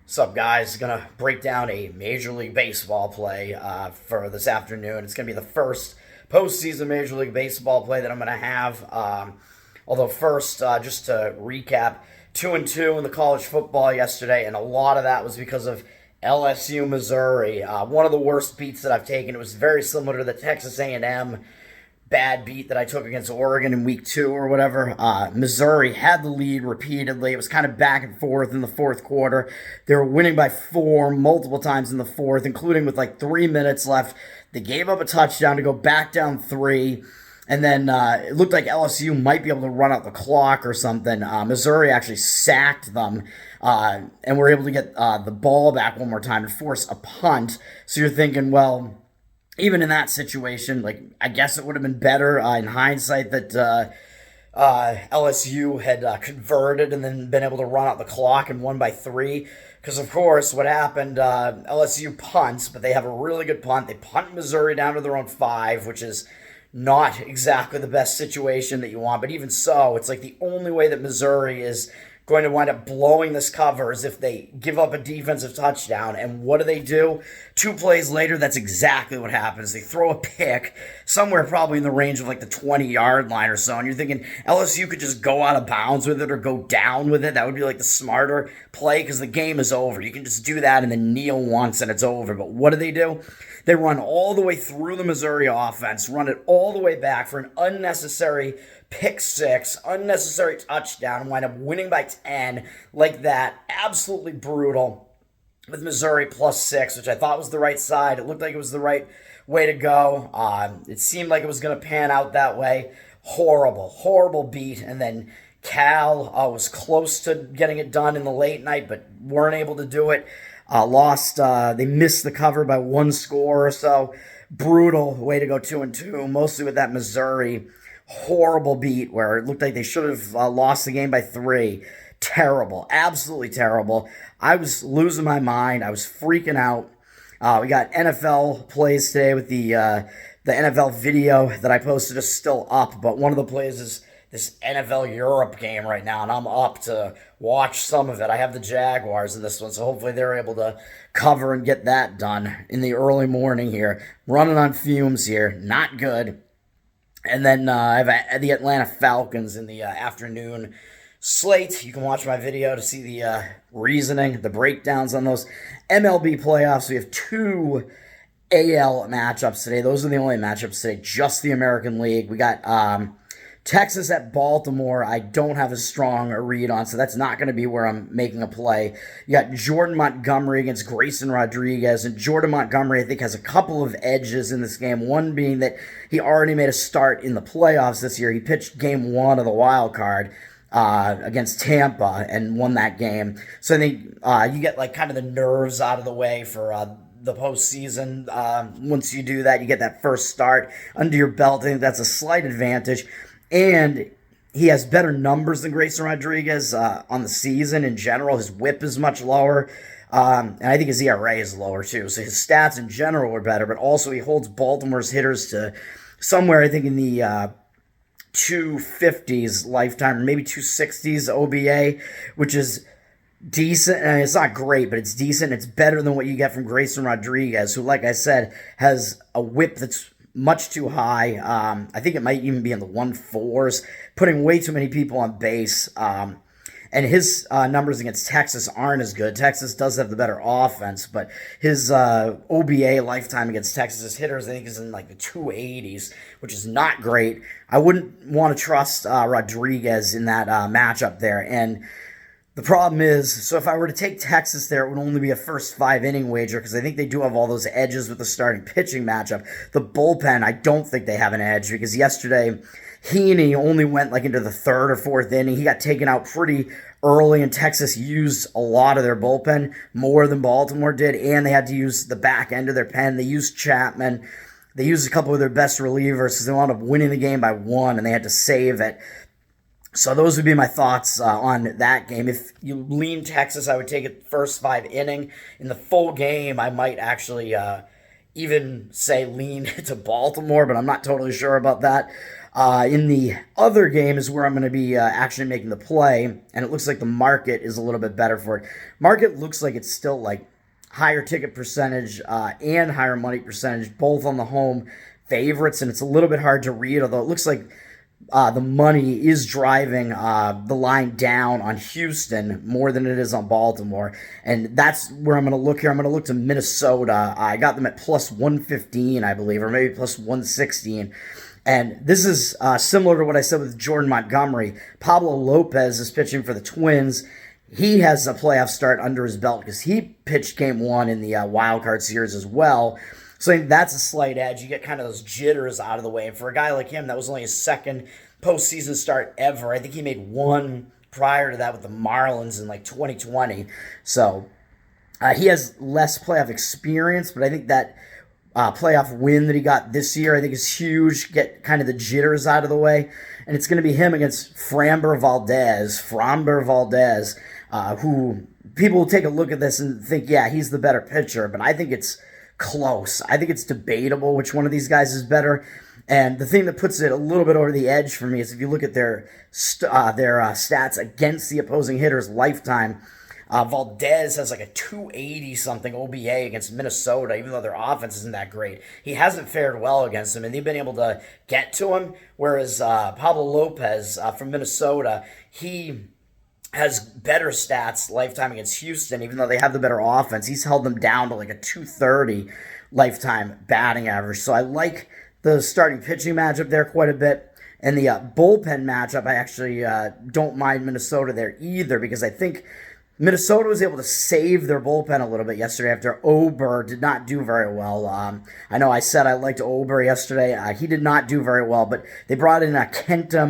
What's up, guys? Gonna break down a Major League Baseball play for this afternoon. It's gonna be the first postseason Major League Baseball play that I'm gonna have. Although first, just to recap, 2-2 in the college football yesterday, and a lot of that was because of LSU Missouri. One of the worst beats that I've taken. It was very similar to the Texas A&M bad beat that I took against Oregon in week 2 or whatever. Missouri had the lead repeatedly. It was kind of back and forth in the fourth quarter. They were winning by 4 multiple times in the fourth, including with like 3 minutes left. They gave up a touchdown to go back down 3. And then it looked like LSU might be able to run out the clock or something. Missouri actually sacked them and were able to get the ball back one more time and force a punt. So you're thinking, well, even in that situation, like, I guess it would have been better in hindsight that LSU had converted and then been able to run out the clock and won by 3. Because, of course, what happened, LSU punts, but they have a really good punt. They punt Missouri down to their own 5, which is not exactly the best situation that you want. But even so, it's like the only way that Missouri is going to wind up blowing this cover is if they give up a defensive touchdown. And what do? 2 plays later, that's exactly what happens. They throw a pick somewhere probably in the range of like the 20-yard line or so. And you're thinking LSU could just go out of bounds with it or go down with it. That would be like the smarter play because the game is over. You can just do that and then kneel once and it's over. But what do? They run all the way through the Missouri offense, run it all the way back for an unnecessary pick 6, unnecessary touchdown, and wind up winning by 10 like that. Absolutely brutal with Missouri plus 6, which I thought was the right side. It looked like it was the right way to go. It seemed like it was going to pan out that way. Horrible beat. And then Cal was close to getting it done in the late night, but weren't able to do it. They missed the cover by 1 score or so. Brutal way to go 2-2, mostly with that Missouri horrible beat where it looked like they should have lost the game by 3. Terrible, absolutely terrible. I was losing my mind. I was freaking out. We got NFL plays today with the NFL video that I posted is still up, but one of the plays is this NFL Europe game right now, and I'm up to watch some of it. I have the Jaguars in this one, so hopefully they're able to cover and get that done in the early morning here. Running on fumes here, not good. And then I have the Atlanta Falcons in the afternoon slate. You can watch my video to see the reasoning, the breakdowns on those MLB playoffs. We have 2 AL matchups today. Those are the only matchups today, just the American League. We got Texas at Baltimore. I don't have a strong read on, so that's not going to be where I'm making a play. You got Jordan Montgomery against Grayson Rodriguez, and Jordan Montgomery, I think, has a couple of edges in this game. One being that he already made a start in the playoffs this year. He pitched game 1 of the wild card against Tampa and won that game. So I think you get like kind of the nerves out of the way for the postseason. Once you do that, you get that first start under your belt. I think that's a slight advantage. And he has better numbers than Grayson Rodriguez on the season in general. His whip is much lower. And I think his ERA is lower too. So his stats in general are better, but also he holds Baltimore's hitters to somewhere, I think, in the 250s lifetime, or maybe 260s OBA, which is decent. And it's not great, but it's decent. It's better than what you get from Grayson Rodriguez, who, like I said, has a whip that's much too high. I think it might even be in the 1.4s, putting way too many people on base. And his numbers against Texas aren't as good. Texas does have the better offense, but his OBA lifetime against Texas's hitters, I think, is in like the 280s, which is not great. I wouldn't want to trust Rodriguez in that matchup there. And the problem is, so if I were to take Texas there, it would only be a first 5-inning wager because I think they do have all those edges with the starting pitching matchup. The bullpen, I don't think they have an edge because yesterday Heaney only went like into the 3rd or 4th inning. He got taken out pretty early, and Texas used a lot of their bullpen, more than Baltimore did, and they had to use the back end of their pen. They used Chapman. They used a couple of their best relievers because they wound up winning the game by 1, and they had to save it. So those would be my thoughts on that game. If you lean Texas, I would take it first 5 inning. In the full game, I might actually even say lean to Baltimore, but I'm not totally sure about that. In the other game is where I'm going to be actually making the play, and it looks like the market is a little bit better for it. Market looks like it's still like higher ticket percentage and higher money percentage, both on the home favorites, and it's a little bit hard to read, although it looks like the money is driving the line down on Houston more than it is on Baltimore. And that's where I'm going to look here. I'm going to look to Minnesota. I got them at plus 115, I believe, or maybe plus 116. And this is similar to what I said with Jordan Montgomery. Pablo Lopez is pitching for the Twins. He has a playoff start under his belt because he pitched game one in the wild card series as well. So I think that's a slight edge. You get kind of those jitters out of the way. And for a guy like him, that was only his second postseason start ever. I think he made one prior to that with the Marlins in like 2020. So he has less playoff experience, but I think that playoff win that he got this year, I think is huge. Get kind of the jitters out of the way. And it's going to be him against Framber Valdez, who people will take a look at this and think, yeah, he's the better pitcher. But I think it's close. I think it's debatable which one of these guys is better. And the thing that puts it a little bit over the edge for me is if you look at their stats against the opposing hitter's lifetime, Valdez has like a 280 something OBA against Minnesota, even though their offense isn't that great. He hasn't fared well against them, and they've been able to get to him. Whereas Pablo Lopez from Minnesota, he has better stats lifetime against Houston, even though they have the better offense. He's held them down to like a 230 lifetime batting average. So I like the starting pitching matchup there quite a bit. And the bullpen matchup, I actually don't mind Minnesota there either, because I think Minnesota was able to save their bullpen a little bit yesterday after Ober did not do very well. I know I said I liked Ober yesterday. He did not do very well, but they brought in Kenta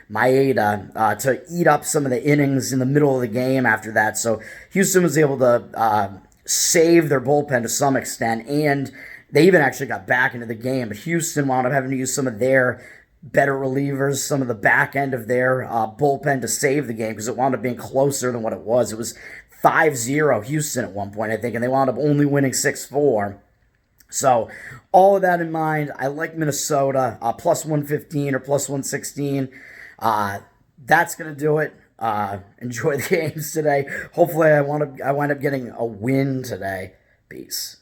Maeda to eat up some of the innings in the middle of the game after that. So Houston was able to save their bullpen to some extent, and they even actually got back into the game. But Houston wound up having to use some of their better relievers, some of the back end of their bullpen to save the game because it wound up being closer than what it was. It was 5-0 Houston at one point, I think, and they wound up only winning 6-4. So all of that in mind, I like Minnesota, plus 115 or plus 116. That's going to do it. Enjoy the games today. Hopefully I wind up getting a win today. Peace.